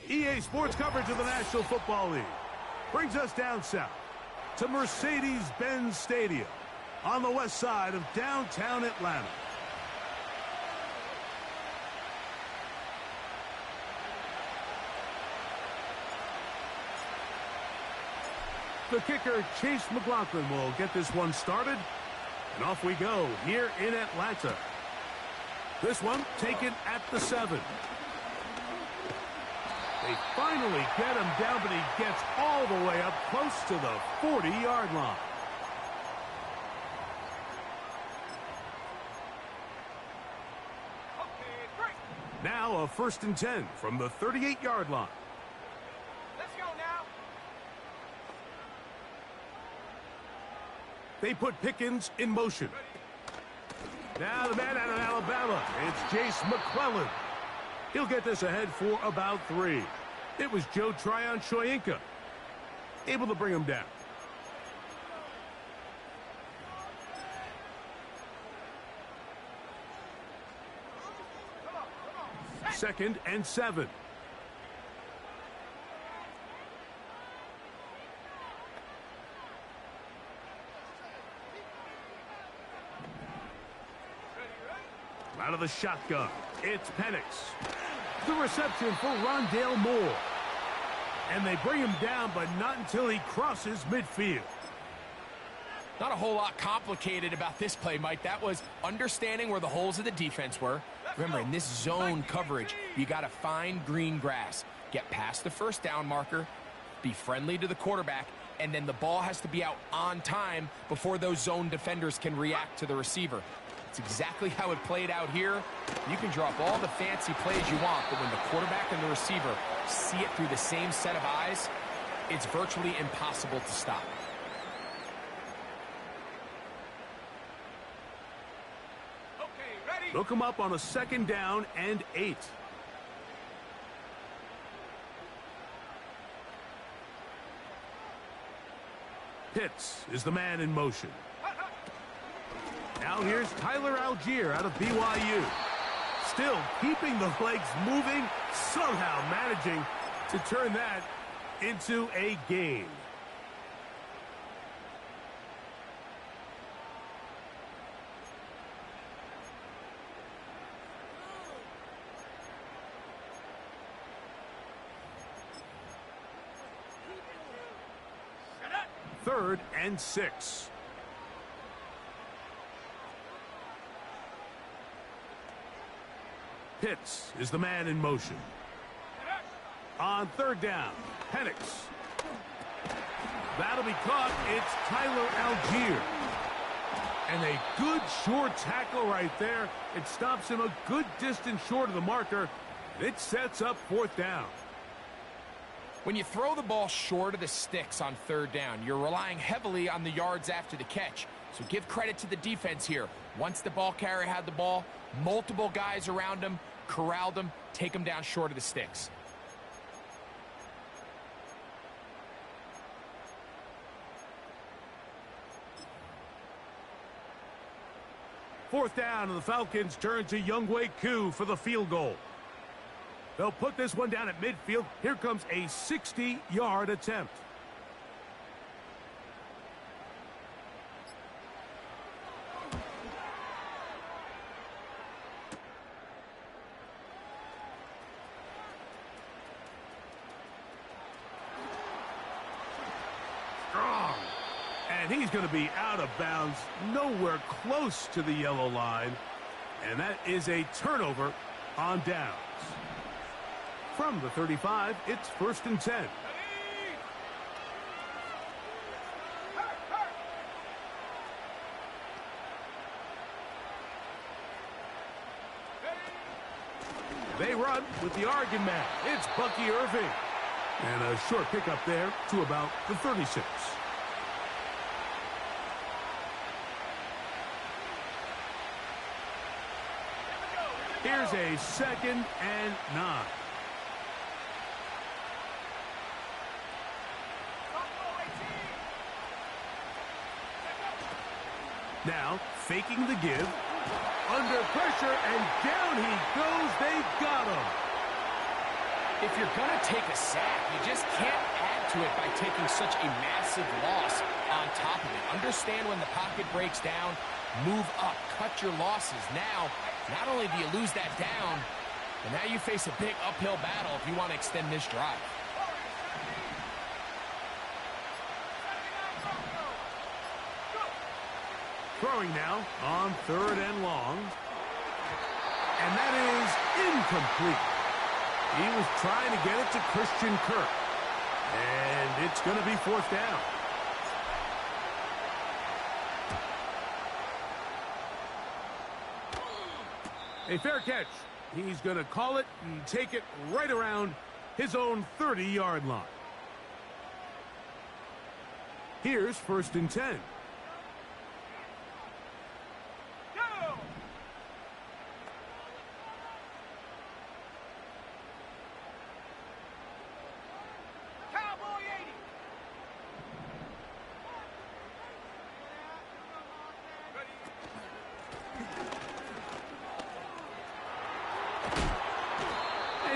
EA Sports coverage of the National Football League brings us down south to Mercedes-Benz Stadium on the west side of downtown Atlanta. The kicker, Chase McLaughlin, will get this one started. And off we go here in Atlanta. This one taken at the 7. They finally get him down, but he gets all the way up close to the 40-yard line. Now a 1st and 10 from the 38-yard line. Let's go now. They put Pickens in motion. Now the man out of Alabama, it's Jace McClellan. He'll get this ahead for about 3. It was Joe Tryon-Shoyinka able to bring him down. Second and 7. Out of the shotgun, it's Penix. The reception for Rondale Moore. And they bring him down, but not until he crosses midfield. Not a whole lot complicated about this play, Mike. That was understanding where the holes of the defense were. Remember, in this zone coverage, you got to find green grass. Get past the 1st down marker, be friendly to the quarterback, and then the ball has to be out on time before those zone defenders can react to the receiver. It's exactly how it played out here. You can draw up all the fancy plays you want, but when the quarterback and the receiver see it through the same set of eyes, it's virtually impossible to stop. Look him up on a 2nd down and 8. Pitts is the man in motion. Now here's Tyler Algier out of BYU. Still keeping the legs moving, somehow managing to turn that into a gain. Third and 6. Pitts is the man in motion. On 3rd down, Penix. That'll be caught. It's Tyler Algier. And a good short tackle right there. It stops him a good distance short of the marker. It sets up 4th down. When you throw the ball short of the sticks on 3rd down, you're relying heavily on the yards after the catch. So give credit to the defense here. Once the ball carrier had the ball, multiple guys around him, corralled him, take him down short of the sticks. Fourth down, and the Falcons turn to Younghoe Koo for the field goal. They'll put this one down at midfield. Here comes a 60-yard attempt. Strong. And he's going to be out of bounds, nowhere close to the yellow line. And that is a turnover on downs. From the 35, it's 1st and 10. They run with the Oregon man. It's Bucky Irving. And a short pickup there to about the 36. Here's a 2nd and 9. Now, faking the give. Under pressure, and down he goes. They've got him. If you're going to take a sack, you just can't add to it by taking such a massive loss on top of it. Understand when the pocket breaks down, move up, cut your losses. Now, not only do you lose that down, but now you face a big uphill battle if you want to extend this drive. Throwing now on 3rd and long. And that is incomplete. He was trying to get it to Christian Kirk. And it's going to be 4th down. A fair catch. He's going to call it and take it right around his own 30-yard line. Here's 1st and 10.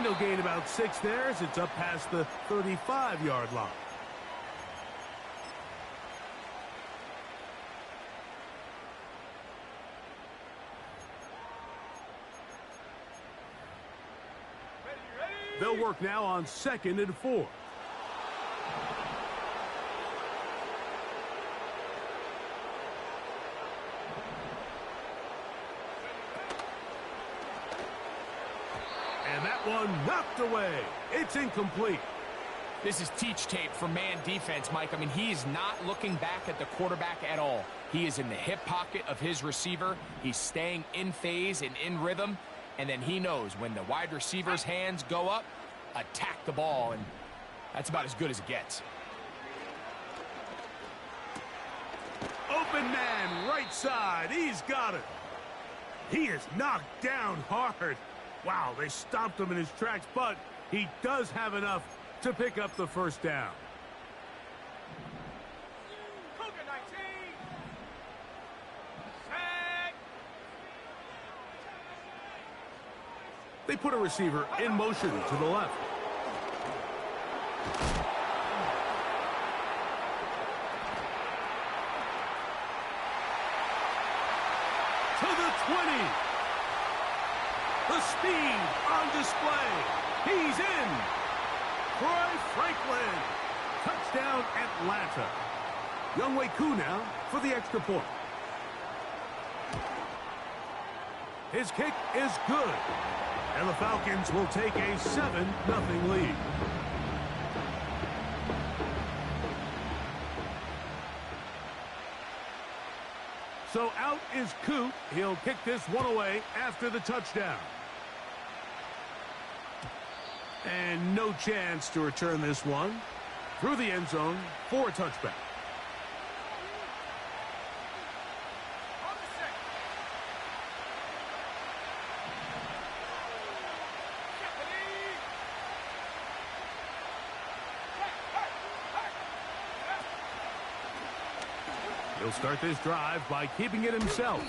He'll gain about 6 there as it's up past the 35-yard line. They'll work now on 2nd and 4. And that one knocked away. It's incomplete. This is teach tape for man defense, Mike. I mean, he is not looking back at the quarterback at all. He is in the hip pocket of his receiver. He's staying in phase and in rhythm. And then he knows when the wide receiver's hands go up, attack the ball. And that's about as good as it gets. Open man, right side. He's got it. He is knocked down hard. Wow, they stopped him in his tracks, but he does have enough to pick up the 1st down. They put a receiver in motion to the left. To the 20. The speed on display. He's in. Troy Franklin. Touchdown, Atlanta. Younghoe Koo now for the extra point. His kick is good. And the Falcons will take a 7-0 lead. So out is Koo. He'll kick this one away after the touchdown. And no chance to return this one through the end zone for a touchback. He'll start this drive by keeping it himself.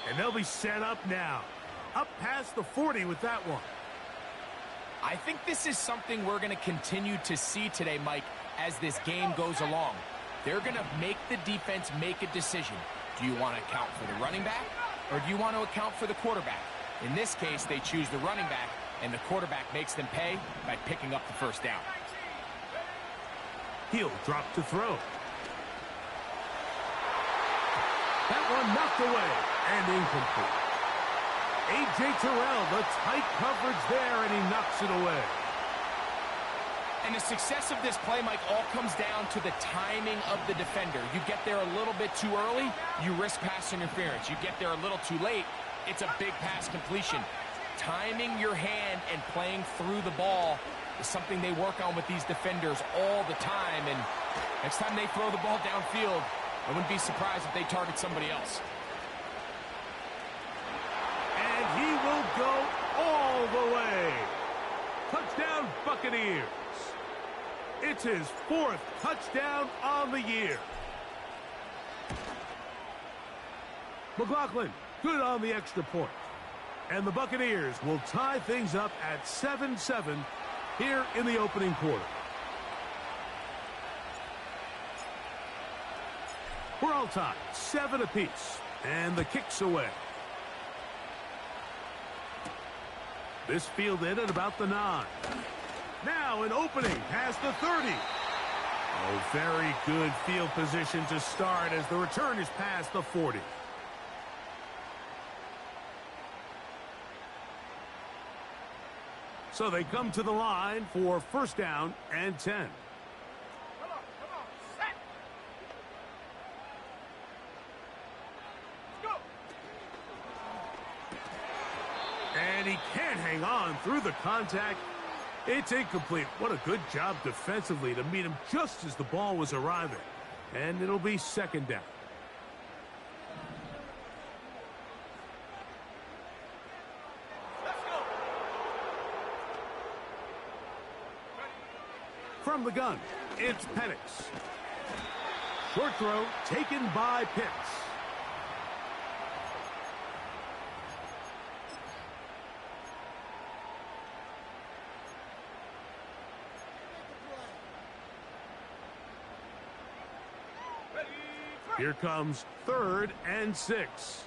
And they'll be set up now. Up past the 40 with that one. I think this is something we're going to continue to see today, Mike, as this game goes along. They're going to make the defense make a decision. Do you want to account for the running back, or do you want to account for the quarterback? In this case, they choose the running back, and the quarterback makes them pay by picking up the 1st down. He'll drop to throw. That one knocked away and incomplete. A.J. Terrell, the tight coverage there, and he knocks it away. And the success of this play, Mike, all comes down to the timing of the defender. You get there a little bit too early, you risk pass interference. You get there a little too late, it's a big pass completion. Timing your hand and playing through the ball is something they work on with these defenders all the time. And next time they throw the ball downfield, I wouldn't be surprised if they target somebody else. And he will go all the way. Touchdown, Buccaneers. It's his 4th touchdown on the year. McLaughlin, good on the extra point. And the Buccaneers will tie things up at 7-7 here in the opening quarter. We're all tied, 7 apiece, and the kick's away. This fielded at about the 9. Now an opening past the 30. Oh, very good field position to start as the return is past the 40. So they come to the line for first down and 10. Come on, set. Let's go. And he can't hang on through the contact. It's incomplete. What a good job defensively to meet him just as the ball was arriving. And it'll be second down. Let's go. From the gun, it's Penix. Short throw taken by Pitts. Here comes 3rd and 6.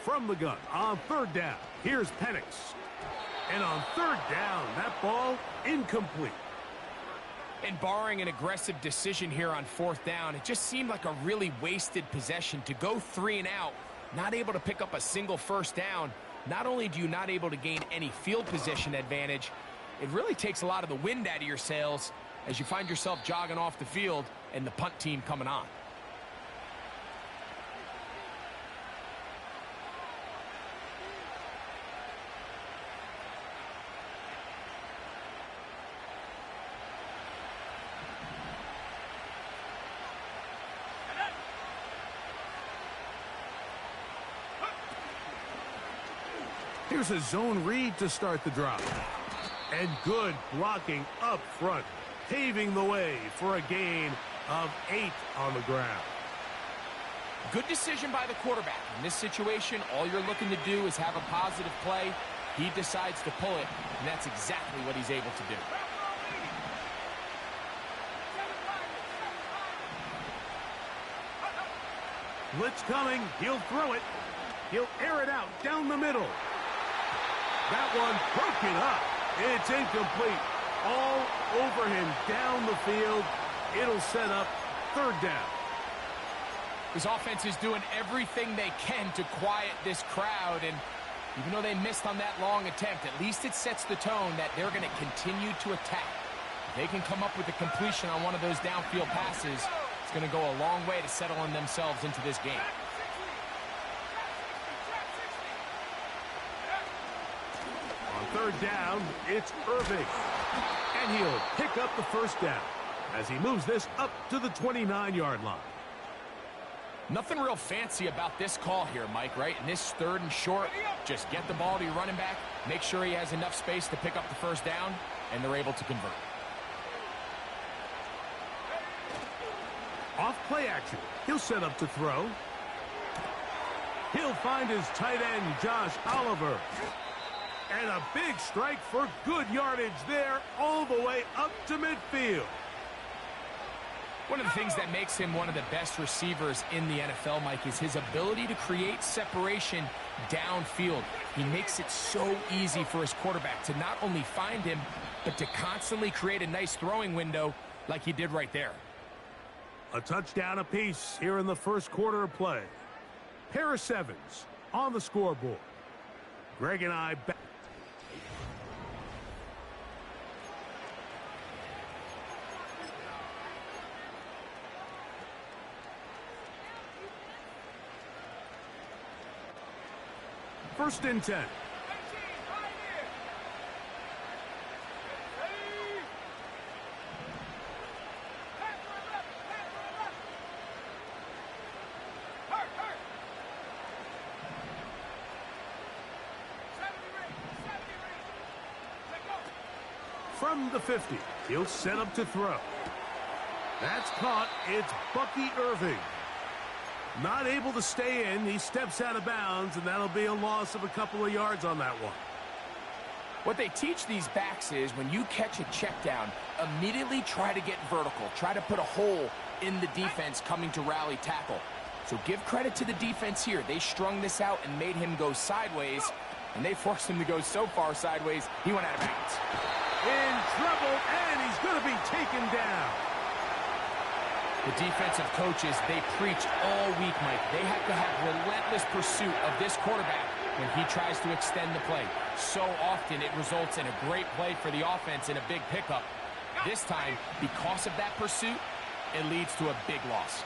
From the gun on 3rd down, here's Penix. And on 3rd down, that ball incomplete. And barring an aggressive decision here on 4th down, it just seemed like a really wasted possession to go 3 and out, not able to pick up a single first down. Not only do you not able to gain any field position advantage, it really takes a lot of the wind out of your sails as you find yourself jogging off the field and the punt team coming on. Here's a zone read to start the drive. And good blocking up front, paving the way for a gain of 8 on the ground. Good decision by the quarterback. In this situation, all you're looking to do is have a positive play. He decides to pull it, and that's exactly what he's able to do. Blitz coming. He'll throw it. He'll air it out down the middle. That one broken up. It's incomplete. All over him down the field. It'll set up 3rd down. This offense is doing everything they can to quiet this crowd, and even though they missed on that long attempt, at least it sets the tone that they're going to continue to attack. If they can come up with a completion on one of those downfield passes, it's going to go a long way to settling themselves into this game. On 3rd down, it's Irving. And he'll pick up the first down as he moves this up to the 29-yard line. Nothing real fancy about this call here, Mike, right? In this 3rd and short, just get the ball to your running back, make sure he has enough space to pick up the first down, and they're able to convert. Off play action. He'll set up to throw. He'll find his tight end, Josh Oliver. And a big strike for good yardage there all the way up to midfield. One of the things that makes him one of the best receivers in the NFL, Mike, is his ability to create separation downfield. He makes it so easy for his quarterback to not only find him, but to constantly create a nice throwing window like he did right there. A touchdown apiece here in the first quarter of play. Pair of 7s on the scoreboard. Greg and I back. First and 10. From the 50, he'll set up to throw. That's caught. It's Bucky Irving. Not able to stay in. He steps out of bounds, and that'll be a loss of a couple of yards on that one. What they teach these backs is when you catch a check down, immediately try to get vertical. Try to put a hole in the defense coming to rally tackle. So give credit to the defense here. They strung this out and made him go sideways, and they forced him to go so far sideways, he went out of bounds. In trouble, and he's going to be taken down. The defensive coaches, they preached all week, Mike. They have to have relentless pursuit of this quarterback when he tries to extend the play. So often it results in a great play for the offense and a big pickup. This time, because of that pursuit, it leads to a big loss.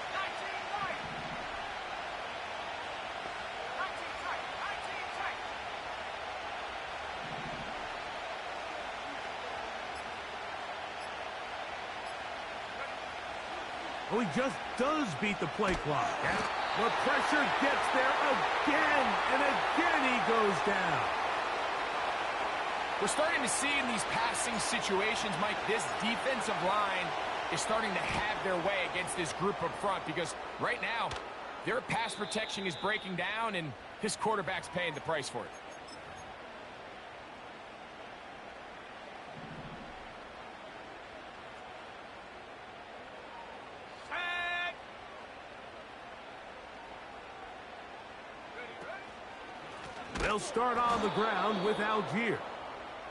Oh, he just does beat the play clock. The pressure gets there again, and again he goes down. We're starting to see in these passing situations, Mike, this defensive line is starting to have their way against this group up front because right now, their pass protection is breaking down, and this quarterback's paying the price for it. They'll start on the ground with Algier.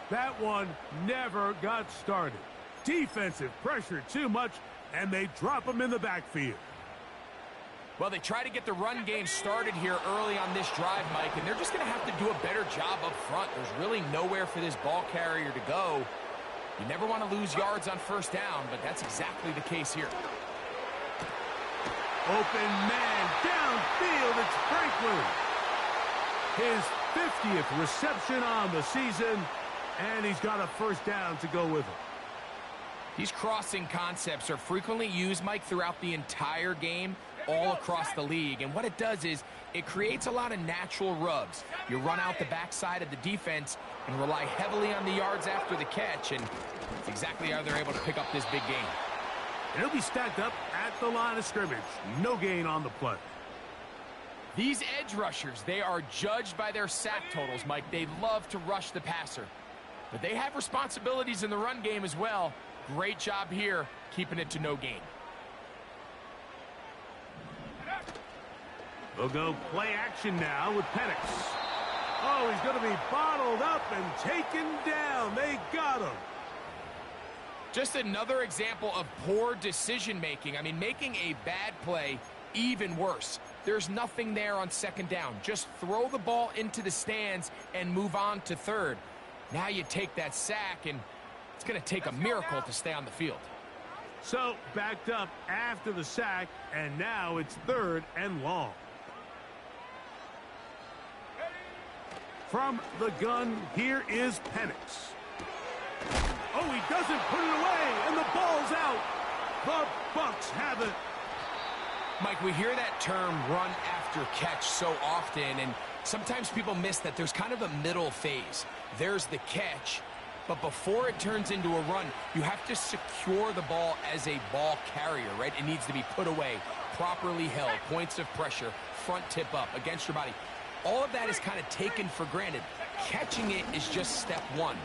That one never got started. Defensive pressure too much, and they drop him in the backfield. Well, they try to get the run game started here early on this drive, Mike, and they're just going to have to do a better job up front. There's really nowhere for this ball carrier to go. You never want to lose yards on first down, but that's exactly the case here. Open man downfield, it's Franklin. His 50th reception on the season, and he's got a first down to go with him. These crossing concepts are frequently used, Mike, throughout the entire game, all across the league. And what it does is it creates a lot of natural rubs. You run out the backside of the defense and rely heavily on the yards after the catch, and that's exactly how they're able to pick up this big game. And he'll be stacked up at the line of scrimmage. No gain on the play. These edge rushers, they are judged by their sack totals, Mike. They love to rush the passer. But they have responsibilities in the run game as well. Great job here, keeping it to no gain. They'll go play action now with Penix. Oh, he's going to be bottled up and taken down. They got him. Just another example of poor decision-making. I mean, making a bad play even worse. There's nothing there on second down. Just throw the ball into the stands and move on to third. Now you take that sack, and it's going to take a miracle to stay on the field. So, backed up after the sack, and now it's third and long. From the gun, here is Penix. Oh, he doesn't put it away, and the ball's out. The Bucs have it. Mike, we hear that term run after catch so often, and sometimes people miss that there's kind of a middle phase. There's the catch, but before it turns into a run, you have to secure the ball as a ball carrier, right? It needs to be put away, properly held, points of pressure, front tip up against your body. All of that is kind of taken for granted. Catching it is just step one.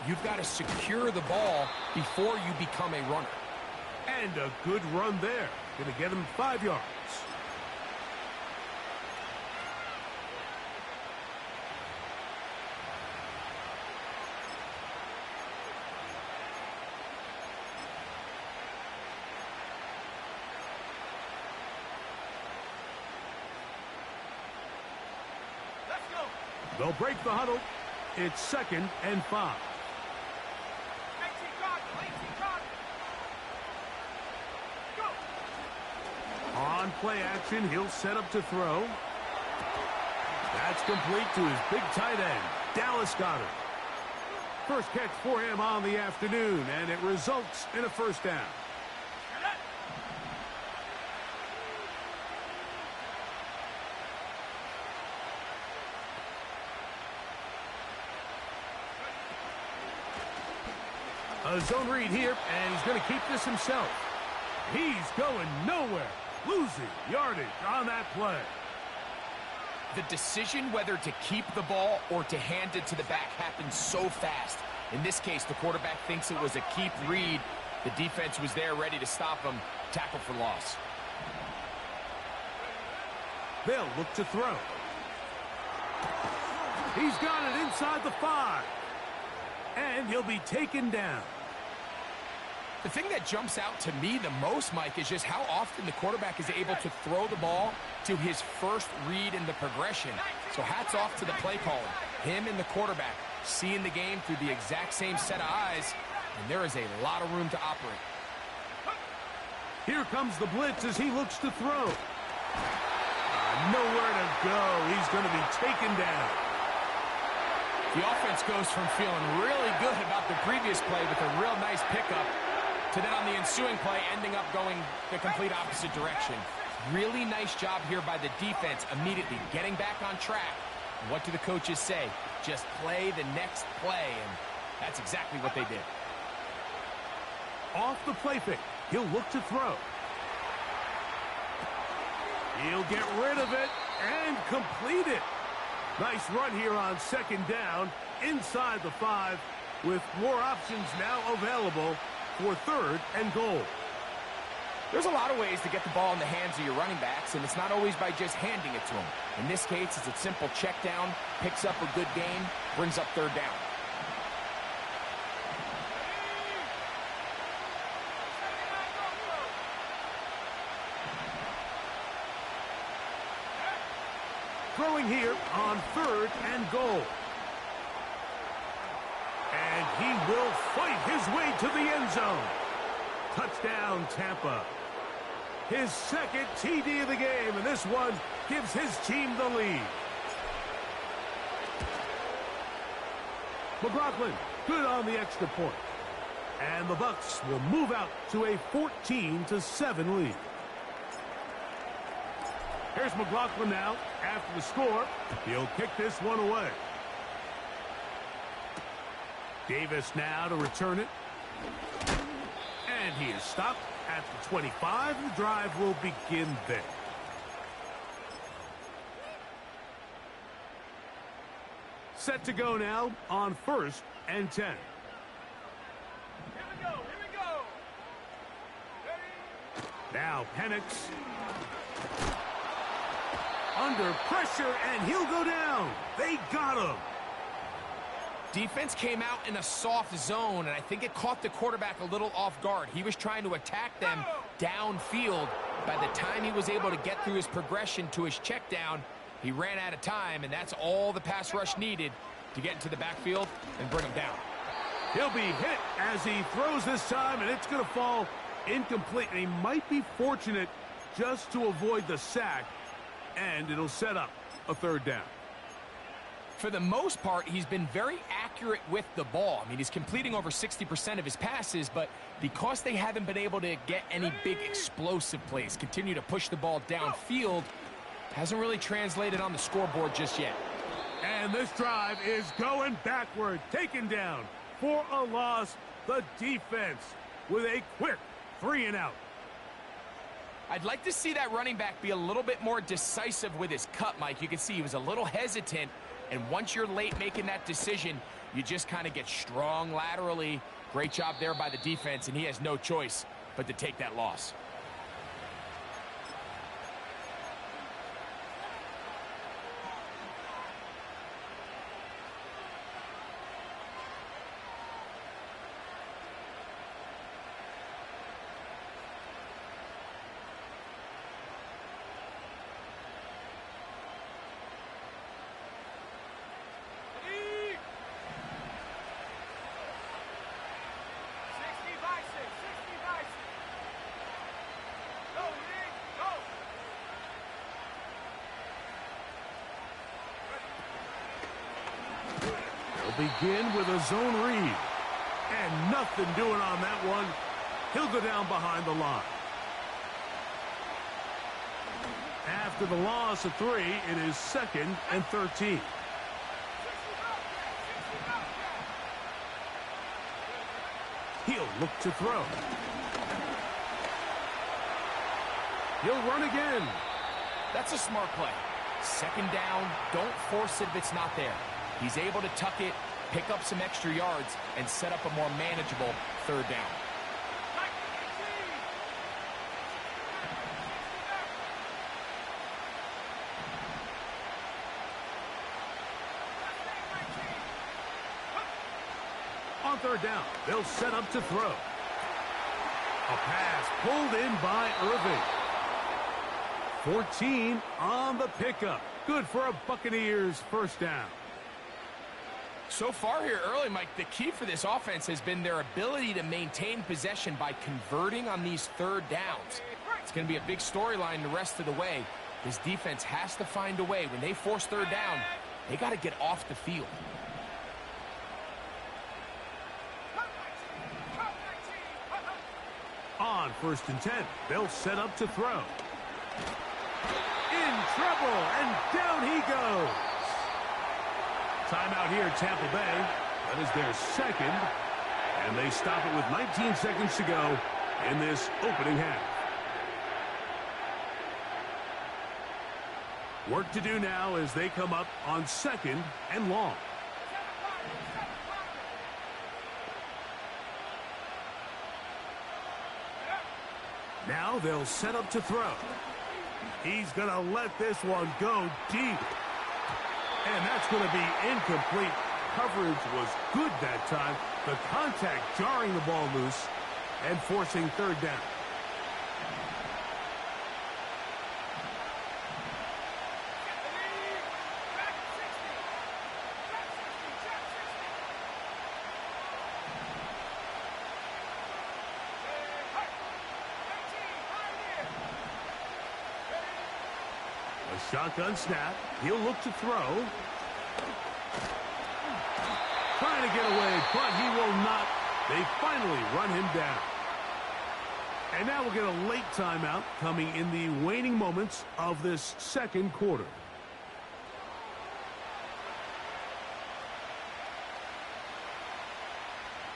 You've got to secure the ball before you become a runner. And a good run there. Going to get him 5 yards. Let's go. They'll break the huddle. It's 2nd and 5. 18 guard, 18 guard. Go. On play action, he'll set up to throw. That's complete to his big tight end, Dallas Goedert. First catch for him on the afternoon, and it results in a first down. A zone read here, and he's going to keep this himself. He's going nowhere. losing yardage on that play. The decision whether to keep the ball or to hand it to the back happens so fast. In this case, the quarterback thinks it was a keep read. The defense was there ready to stop him. Tackle for loss. They'll look to throw. He's got it inside the 5. And he'll be taken down. The thing that jumps out to me the most, Mike, is just how often the quarterback is able to throw the ball to his first read in the progression. So hats off to the play caller. Him and the quarterback seeing the game through the exact same set of eyes, and there is a lot of room to operate. Here comes the blitz as he looks to throw. Nowhere to go. He's going to be taken down. The offense goes from feeling really good about the previous play with a real nice pickup to then on the ensuing play ending up going the complete opposite direction. Really nice job here by the defense immediately getting back on track. And what do the coaches say? Just play the next play, and that's exactly what they did. Off the play fake. He'll look to throw. He'll get rid of it and complete it. Nice run here on second down inside the 5 with more options now available for 3rd and goal. There's a lot of ways to get the ball in the hands of your running backs, and it's not always by just handing it to them. In this case, it's a simple check down, picks up a good gain, brings up 3rd down. Throwing here on 3rd and goal. And he will fight his way to the end zone. Touchdown, Tampa. His 2nd TD of the game, and this one gives his team the lead. McLaughlin, good on the extra point. And the Bucs will move out to a 14-7 lead. Here's McLaughlin now after the score. He'll kick this one away. Davis now to return it. And he is stopped at the 25. The drive will begin there. Set to go now on 1st and 10. Here we go. Here we go. Ready? Now Penix under pressure, and he'll go down. They got him. Defense came out in a soft zone, and I think it caught the quarterback a little off guard. He was trying to attack them downfield. By the time he was able to get through his progression to his check down, he ran out of time, and that's all the pass rush needed to get into the backfield and bring him down. He'll be hit as he throws this time, and it's going to fall incomplete. And he might be fortunate just to avoid the sack, and it'll set up a 3rd down. For the most part, he's been very accurate with the ball. I mean, he's completing over 60% of his passes, but because they haven't been able to get any big explosive plays, continue to push the ball downfield, hasn't really translated on the scoreboard just yet. And this drive is going backward, taken down for a loss. The defense with a quick 3-and-out. I'd like to see that running back be a little bit more decisive with his cut, Mike. You can see he was a little hesitant. And once you're late making that decision, you just kind of get strong laterally. Great job there by the defense, and he has no choice but to take that loss. Begin with a zone read. And nothing doing on that one. He'll go down behind the line. After the loss of 3, it is 2nd and 13. He'll look to throw. He'll run again. That's a smart play. Second down, don't force it if it's not there. He's able to tuck it, pick up some extra yards, and set up a more manageable third down. On third down, they'll set up to throw. A pass pulled in by Irving. 14 on the pickup. Good for a Buccaneers first down. So far here early, Mike, the key for this offense has been their ability to maintain possession by converting on these third downs. It's going to be a big storyline the rest of the way. This defense has to find a way. When they force third down, they got to get off the field. On first and 10, they'll set up to throw. In trouble, and down he goes. Timeout here, Tampa Bay. That is their second, and they stop it with 19 seconds to go in this opening half. Work to do now as they come up on second and long. Now they'll set up to throw. He's going to let this one go deep. And that's going to be incomplete. Coverage was good that time. The contact jarring the ball loose and forcing third down. Shotgun snap. He'll look to throw. Trying to get away, but he will not. They finally run him down. And now we'll get a late timeout coming in the waning moments of this second quarter.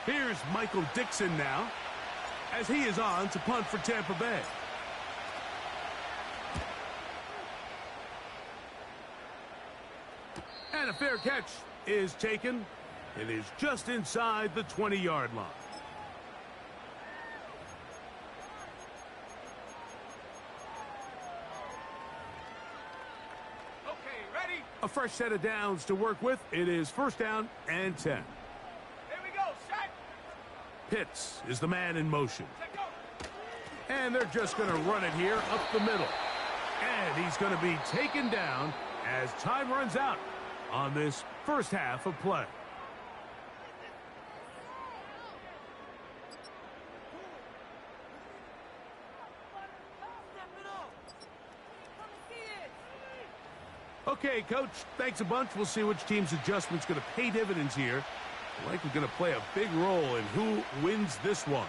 Here's Michael Dixon now, as he is on to punt for Tampa Bay. And a fair catch is taken. It is just inside the 20-yard line. Okay, ready? A fresh set of downs to work with. It is first down and 10. Here we go, set. Pitts is the man in motion. Set, go. And they're just going to run it here up the middle. And he's going to be taken down as time runs out on this first half of play. Okay, Coach, thanks a bunch. We'll see which team's adjustment's going to pay dividends here. Likely going to play a big role in who wins this one.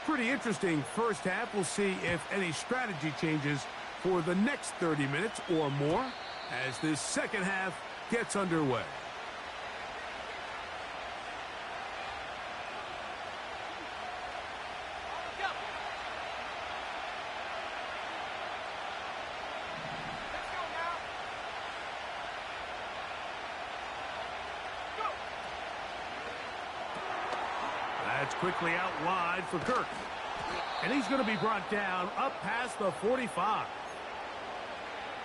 Pretty interesting first half. We'll see if any strategy changes for the next 30 minutes or more as this second half gets underway. That's quickly out wide for Kirk. And he's going to be brought down up past the 45.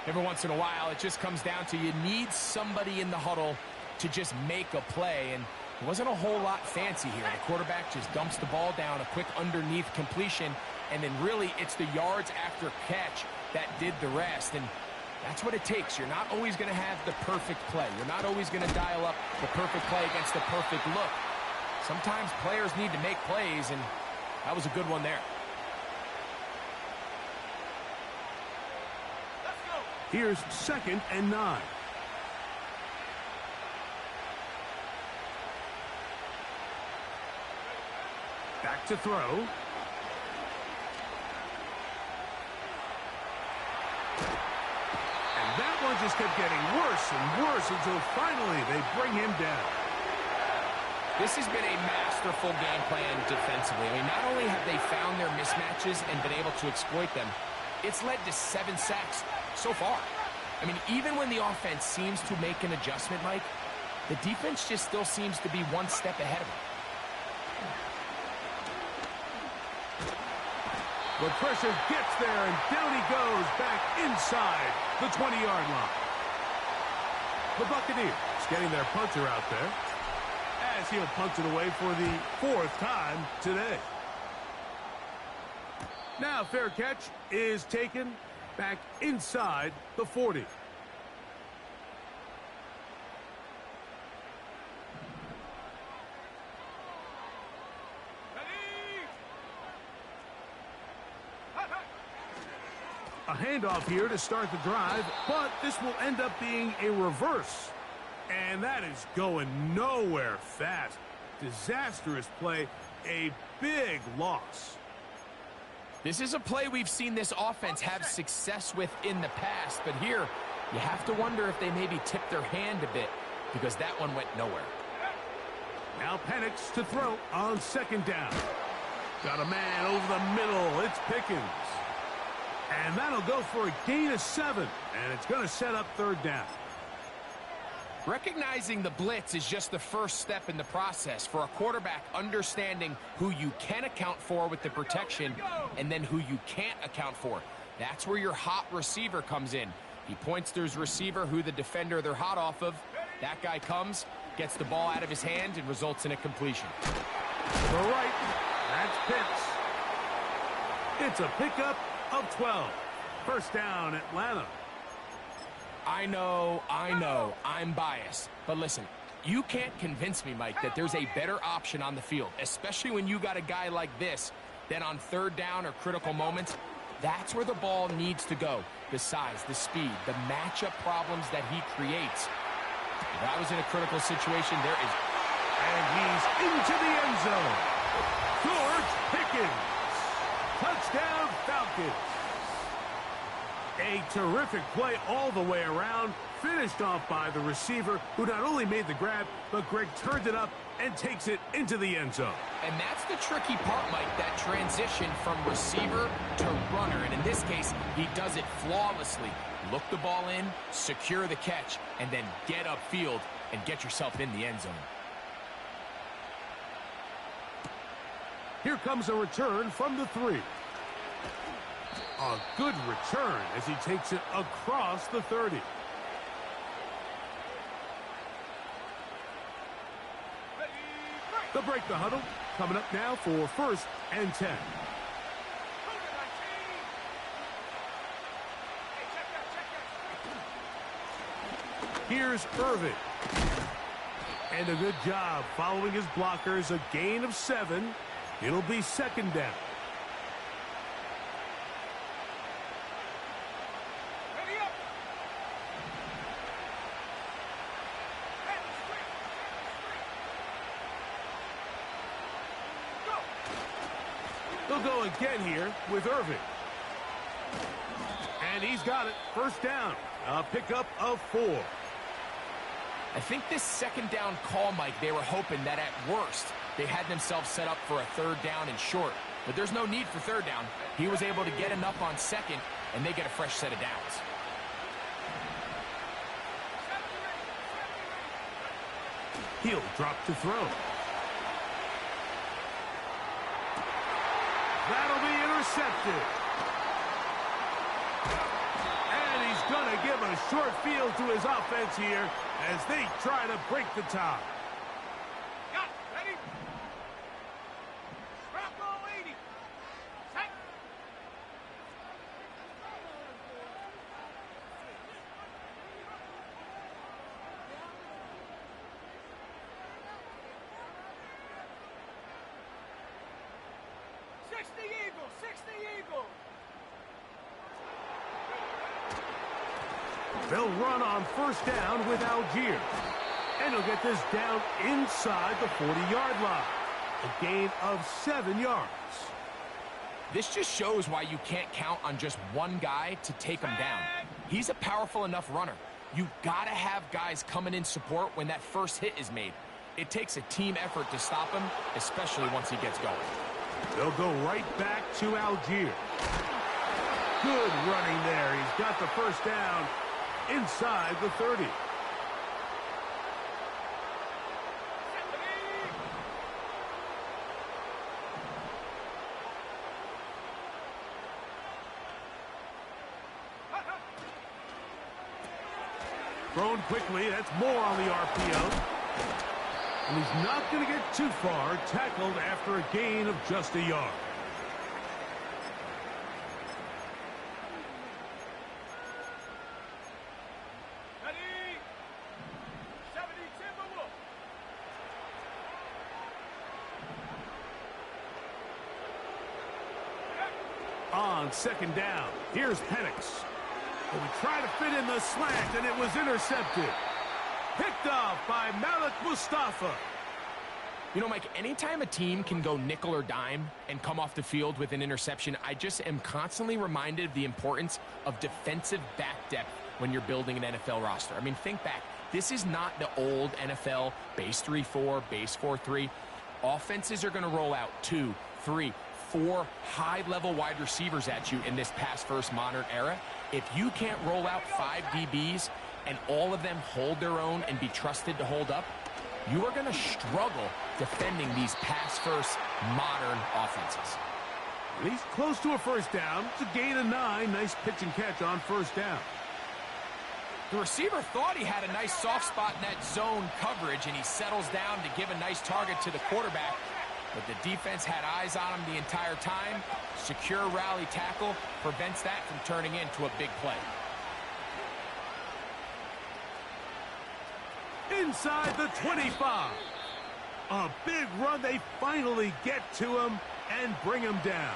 Every once in a while, it just comes down to you need somebody in the huddle to just make a play. And it wasn't a whole lot fancy here. The quarterback just dumps the ball down, a quick underneath completion, and then really it's the yards after catch that did the rest. And that's what it takes. You're not always going to have the perfect play. You're not always going to dial up the perfect play against the perfect look. Sometimes players need to make plays, and that was a good one there. Here's second and 9. Back to throw. And that one just kept getting worse and worse until finally they bring him down. This has been a masterful game plan defensively. I mean, not only have they found their mismatches and been able to exploit them, It's led to 7 sacks so far. I mean, even when the offense seems to make an adjustment, Mike, the defense just still seems to be one step ahead of them. The pressure gets there, and down he goes back inside the 20-yard line. The Buccaneers getting their punter out there, as he'll punch it away for the 4th time today. Now fair catch is taken back inside the 40. A handoff here to start the drive, but this will end up being a reverse. And that is going nowhere fast. Disastrous play, a big loss. This is a play we've seen this offense have success with in the past, but here you have to wonder if they maybe tipped their hand a bit because that one went nowhere. Now Penix to throw on 2nd down. Got a man over the middle. It's Pickens. And that'll go for a gain of 7, and it's going to set up 3rd down. Recognizing the blitz is just the first step in the process for a quarterback, understanding who you can account for with the protection and then who you can't account for. That's where your hot receiver comes in. He points to his receiver, who the defender they're hot off of. That guy comes, gets the ball out of his hand, and results in a completion. To the right, that's Pitts. It's a pickup of 12. 1st down, Atlanta. I know, I'm biased. But listen, you can't convince me, Mike, that there's a better option on the field, especially when you got a guy like this, then on 3rd down or critical moments, that's where the ball needs to go. The size, the speed, the matchup problems that he creates. If I was in a critical situation, there is... And he's into the end zone. George Pickens. Touchdown, Falcons. A terrific play all the way around, finished off by the receiver, who not only made the grab, but Greg turned it up and takes it into the end zone. And that's the tricky part, Mike, that transition from receiver to runner. And in this case, he does it flawlessly. Look the ball in, secure the catch, and then get upfield and get yourself in the end zone. Here comes a return from the 3. A good return as he takes it across the 30. They'll break the huddle. Coming up now for 1st and 10. Here's Irvin. And a good job following his blockers. A gain of 7. It'll be 2nd down. They'll go again here with Irvin. And he's got it. 1st down. A pickup of 4. I think this 2nd down call, Mike, they were hoping that at worst they had themselves set up for a 3rd down and short. But there's no need for 3rd down. He was able to get enough on 2nd, and they get a fresh set of downs. He'll drop to throw. That'll be intercepted. And he's going to give a short field to his offense here as they try to break the tie. Got it. Ready? Bravo 80. Set. Eagle, 60 Eagle. They'll run on 1st down with Algier. And he'll get this down inside the 40-yard line. A gain of 7 yards. This just shows why you can't count on just one guy to take him down. He's a powerful enough runner. You've got to have guys coming in support when that first hit is made. It takes a team effort to stop him, especially once he gets going. They'll go right back to Algier. Good running there. He's got the first down inside the 30. Thrown quickly. That's more on the RPO. And he's not going to get too far. Tackled after a gain of just a yard. Ready? 70 Timberwolves. On second down, here's Penix. And we try to fit in the slant, and it was intercepted. Picked off by Malik Mustafa. You know, Mike, anytime a team can go nickel or dime and come off the field with an interception, I just am constantly reminded of the importance of defensive back depth when you're building an NFL roster. I mean, think back. This is not the old NFL base 3-4, base 4-3. Offenses are going to roll out 2, 3, 4 high-level wide receivers at you in this pass-first modern era. If you can't roll out 5 DBs and all of them hold their own and be trusted to hold up, you are going to struggle defending these pass-first modern offenses. He's close to a first down. It's a gain of 9. Nice pitch and catch on first down. The receiver thought he had a nice soft spot in that zone coverage, and he settles down to give a nice target to the quarterback. But the defense had eyes on him the entire time. Secure rally tackle prevents that from turning into a big play. Inside the 25. A big run. They finally get to him and bring him down.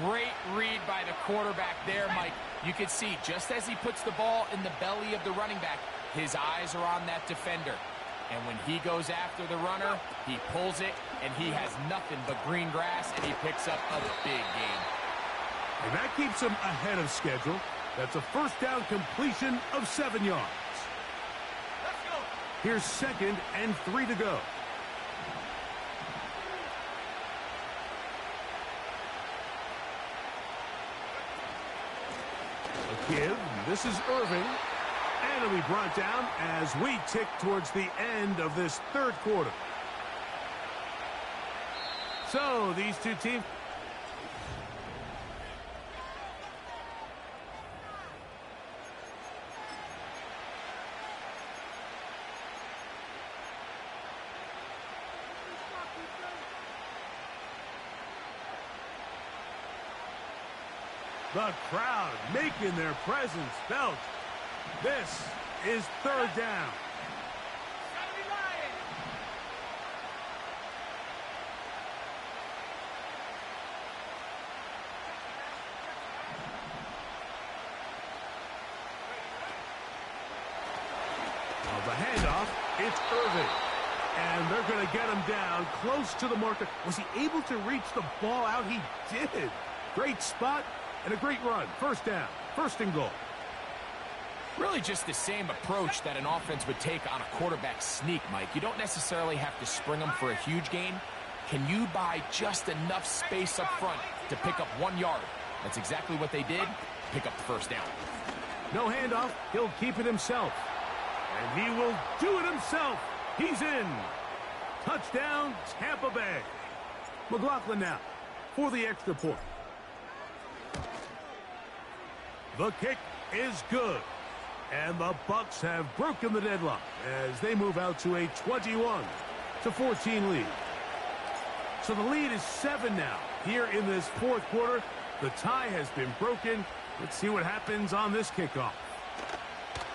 Great read by the quarterback there, Mike. You can see just as he puts the ball in the belly of the running back, his eyes are on that defender. And when he goes after the runner, he pulls it, and he has nothing but green grass, and he picks up a big gain. And that keeps him ahead of schedule. That's a first down completion of 7 yards. Let's go. Here's 2nd and 3 to go. A give. This is Irving. And it'll be brought down as we tick towards the end of this third quarter. So these two teams. The crowd making their presence felt. This is third down. The handoff, it's Irving. And they're going to get him down close to the marker. Was he able to reach the ball out? He did. Great spot and a great run. First down, 1st and goal. Really just the same approach that an offense would take on a quarterback sneak, Mike. You don't necessarily have to spring them for a huge gain. Can you buy just enough space up front to pick up 1 yard? That's exactly what they did. Pick up the first down. No handoff. He'll keep it himself. And he will do it himself. He's in. Touchdown, Tampa Bay. McLaughlin now for the extra point. The kick is good. And the Bucs have broken the deadlock as they move out to a 21-14 lead. So the lead is 7 now. Here in this fourth quarter, the tie has been broken. Let's see what happens on this kickoff.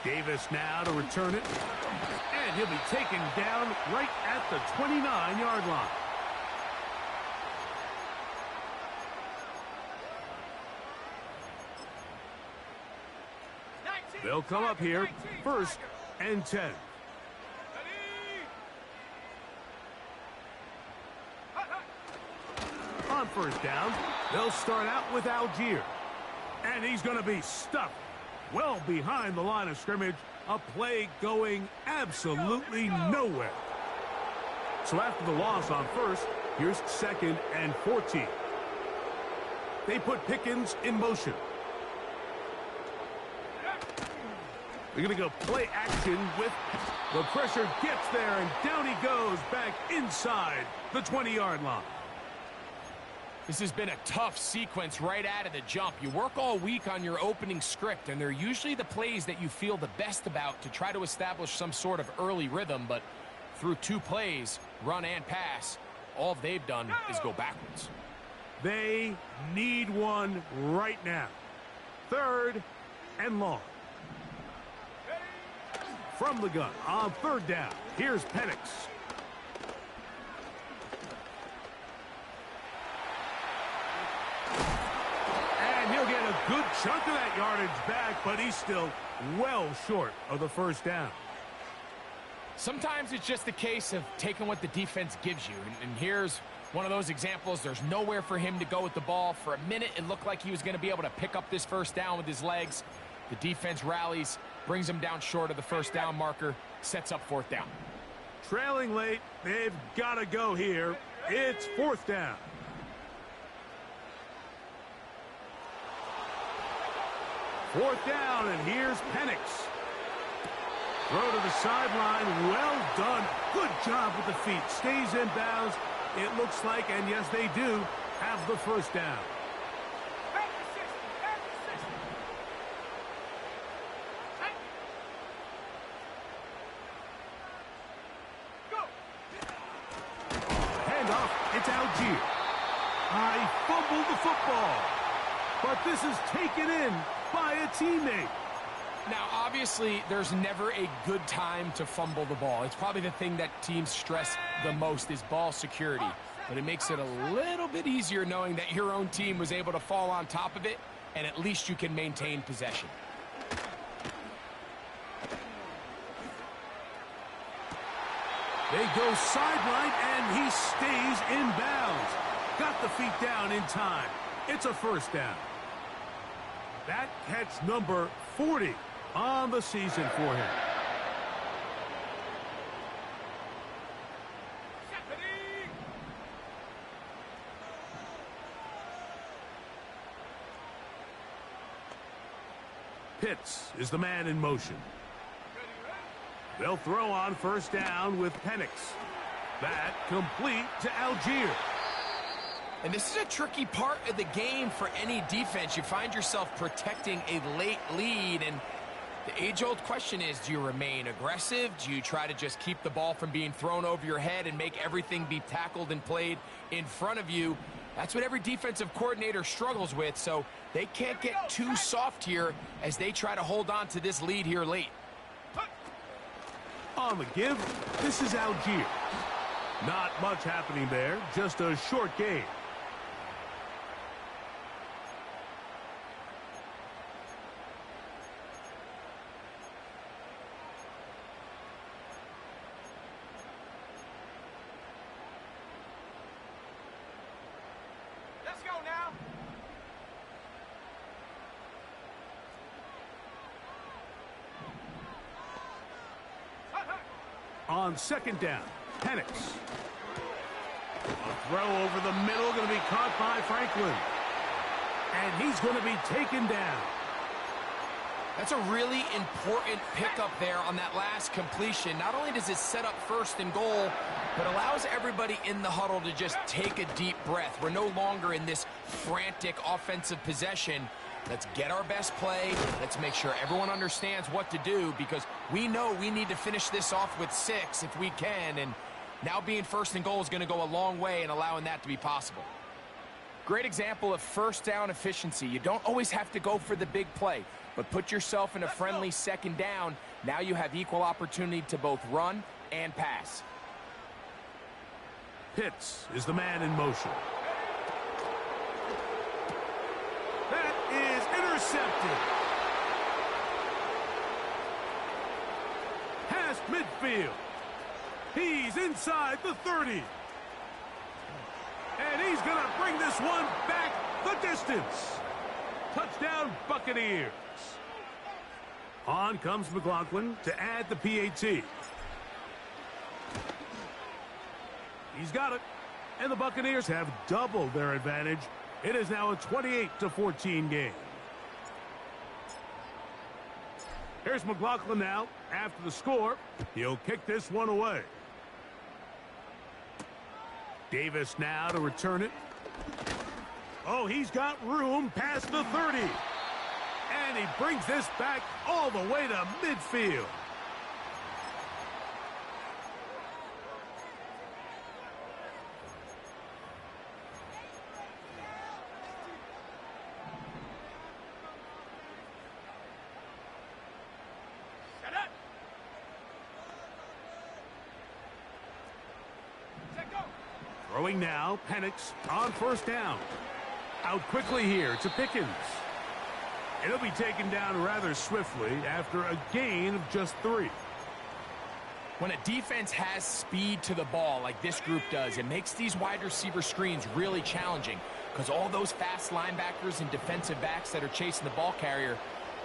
Davis now to return it. And he'll be taken down right at the 29-yard line. They'll come up here, 1st and 10. On first down, they'll start out with Algier. And he's going to be stuffed well behind the line of scrimmage. A play going absolutely nowhere. So after the loss on 1st, here's 2nd and 14. They put Pickens in motion. They're going to go play action with the pressure gets there, and down he goes back inside the 20-yard line. This has been a tough sequence right out of the jump. You work all week on your opening script, and they're usually the plays that you feel the best about to try to establish some sort of early rhythm, but through 2 plays, run and pass, all they've done is go backwards. They need one right now. 3rd and long. From the gun on 3rd down. Here's Penix. And he'll get a good chunk of that yardage back, but he's still well short of the 1st down. Sometimes it's just a case of taking what the defense gives you. And here's one of those examples. There's nowhere for him to go with the ball. For a minute, it looked like he was going to be able to pick up this 1st down with his legs. The defense rallies, brings him down short of the 1st down marker, sets up 4th down. Trailing late, they've got to go here. It's 4th down. Fourth down, and here's Penix. Throw to the sideline. Well done. Good job with the feet. Stays in bounds. It looks like, and yes, they do, have the 1st down. Handoff. It's Algier. He fumbled the football, but this is taken in by a teammate. Now, obviously, there's never a good time to fumble the ball. It's probably the thing that teams stress the most is ball security. But it makes it a little bit easier knowing that your own team was able to fall on top of it, and at least you can maintain possession. They go sideline, and he stays in bounds. Got the feet down in time. It's a 1st down. That catch number 40 on the season for him. Pitts is the man in motion. They'll throw on 1st down with Penix. That complete to Algier. And this is a tricky part of the game for any defense. You find yourself protecting a late lead, and the age-old question is, do you remain aggressive? Do you try to just keep the ball from being thrown over your head and make everything be tackled and played in front of you? That's what every defensive coordinator struggles with, so they can't get too soft here as they try to hold on to this lead here late. On the give, this is Algier. Not much happening there, just a short game. Let's go now. On 2nd down, Penix. A throw over the middle, going to be caught by Franklin. And he's going to be taken down. That's a really important pickup there on that last completion. Not only does it set up 1st and goal, but allows everybody in the huddle to just take a deep breath. We're no longer in this frantic offensive possession. Let's get our best play. Let's make sure everyone understands what to do, because we know we need to finish this off with 6 if we can, and now being 1st and goal is going to go a long way in allowing that to be possible. Great example of 1st down efficiency. You don't always have to go for the big play, but put yourself in a friendly 2nd down. Now you have equal opportunity to both run and pass. Pitts is the man in motion. That is intercepted. Past midfield. He's inside the 30. And he's going to bring this one back the distance. Touchdown, Buccaneers. On comes McLaughlin to add the PAT. He's got it. And the Buccaneers have doubled their advantage It is now a 28-14 game. Here's McLaughlin now. After the score, he'll kick this one away. Davis now to return it. Oh, he's got room past the 30. And he brings this back all the way to midfield. Throwing now, Penix on first down. Out quickly here to Pickens. It'll be taken down rather swiftly after a gain of just 3. When a defense has speed to the ball like this group does, it makes these wide receiver screens really challenging because all those fast linebackers and defensive backs that are chasing the ball carrier,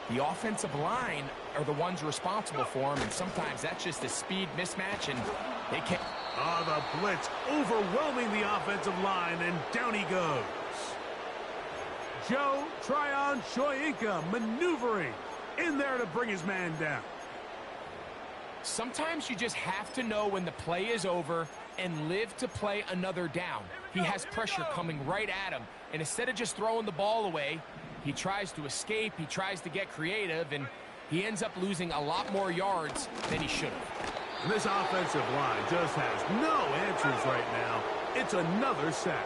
the offensive line are the ones responsible for them, and sometimes that's just a speed mismatch, and they can't. The blitz overwhelming the offensive line, and down he goes. Joe Tryon-Shoyinka maneuvering in there to bring his man down. Sometimes you just have to know when the play is over and live to play another down. He has pressure coming right at him, and instead of just throwing the ball away, he tries to escape, he tries to get creative, and he ends up losing a lot more yards than he should have. And this offensive line just has no answers right now. It's another sack.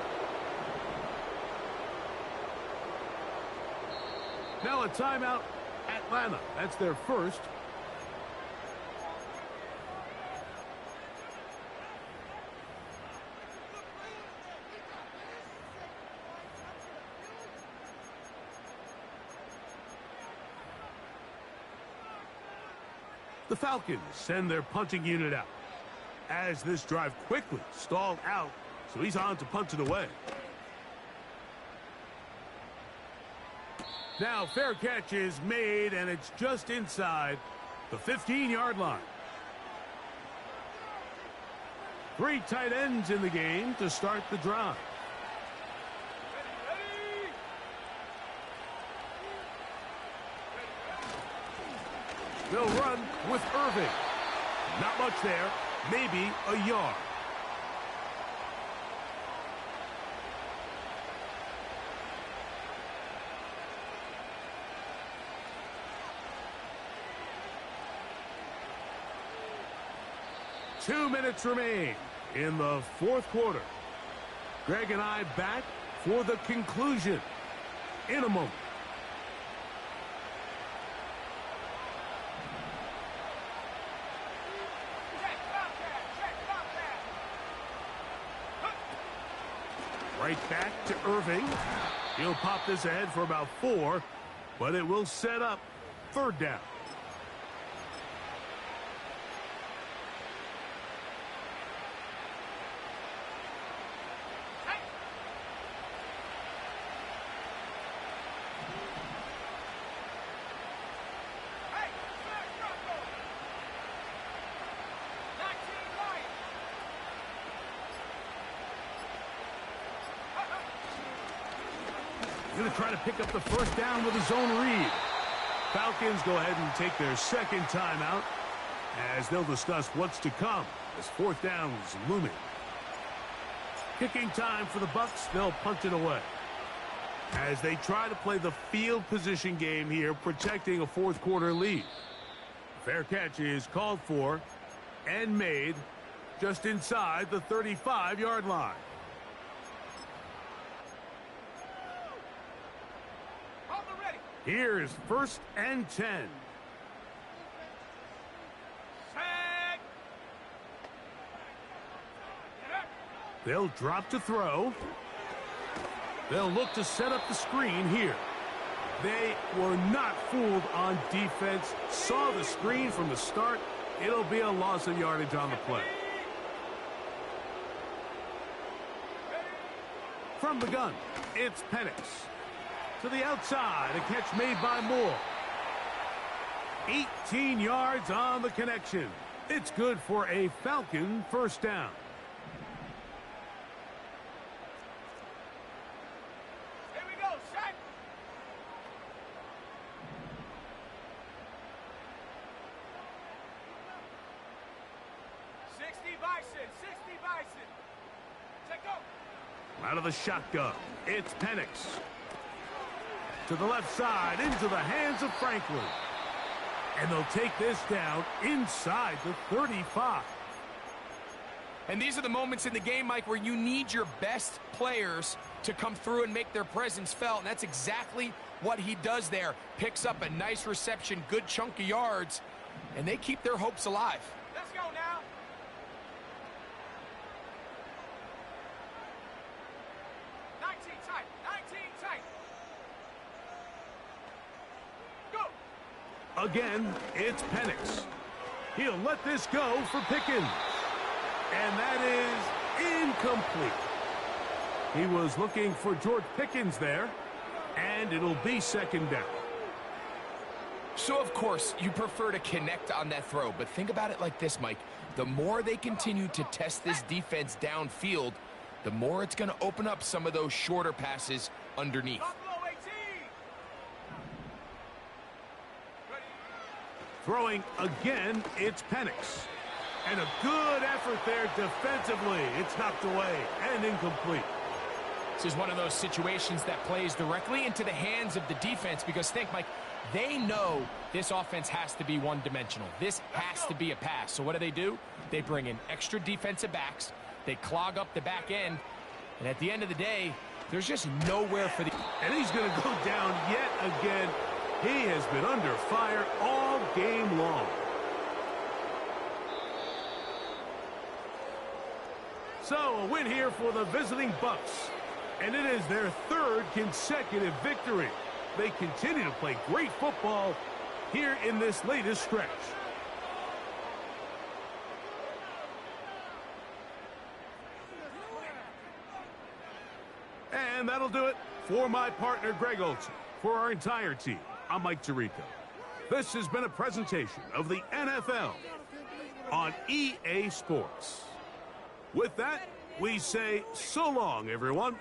Now a timeout, Atlanta. That's their first. The Falcons send their punting unit out as this drive quickly stalled out, so he's on to punt it away. Now fair catch is made, and it's just inside the 15-yard line. 3 tight ends in the game to start the drive. They'll run with Irving. Not much there. Maybe a yard. Two minutes remain in the fourth quarter. Greg and I back for the conclusion in a moment. Right back to Irving. He'll pop this ahead for about 4, but it will set up third down. Going to try to pick up the first down with his own read. Falcons go ahead and take their second timeout as they'll discuss what's to come as fourth down is looming. Kicking time for the Bucs. They'll punt it away as they try to play the field position game here, protecting a fourth quarter lead. Fair catch is called for and made just inside the 35-yard line. Here's 1st and 10. Sack. They'll drop to throw. They'll look to set up the screen here. They were not fooled on defense. Saw the screen from the start. It'll be a loss of yardage on the play. From the gun, it's Penix. To the outside, a catch made by Moore. 18 yards on the connection. It's good for a Falcon first down. Out of the shotgun, it's Penix. To the left side, into the hands of Franklin. And they'll take this down inside the 35. And these are the moments in the game, Mike, where you need your best players to come through and make their presence felt. And that's exactly what he does there. Picks up a nice reception, good chunk of yards, and they keep their hopes alive. Let's go now. Again, it's Penix. He'll let this go for Pickens. And that is incomplete. He was looking for George Pickens there, and it'll be second down. So, of course, you prefer to connect on that throw, but think about it like this, Mike. The more they continue to test this defense downfield, the more it's going to open up some of those shorter passes underneath. Throwing again, it's Penix. And a good effort there defensively. It's knocked away and incomplete. This is one of those situations that plays directly into the hands of the defense because think, Mike, they know this offense has to be one-dimensional. This has to be a pass. So what do? They bring in extra defensive backs. They clog up the back end. And at the end of the day, there's just nowhere for the... And he's going to go down yet again. He has been under fire all game long. So a win here for the visiting Bucs. And it is their third consecutive victory. They continue to play great football here in this latest stretch. And that'll do it for my partner, Greg Olson. For our entire team, I'm Mike Tirico. This has been a presentation of the NFL on EA Sports. With that, we say so long, everyone.